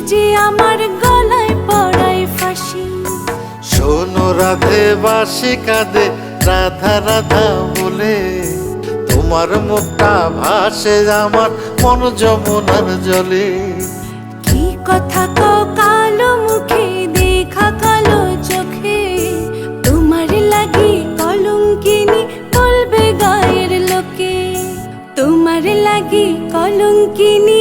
যে আমার গলায় পড়ায় ফাঁসি। শোনো রাধে বাঁশি কাঁদে রাধা রাধা বলে, তোমার মুখটা ভাসে আমার মন যমুনার জলে। কি কথা কও কালো মুখে দেখা কালো চোখে, তোমার লাগি কলঙ্কিনী বলবে গায়ের লোকে, তোমার লাগি কলঙ্কিনী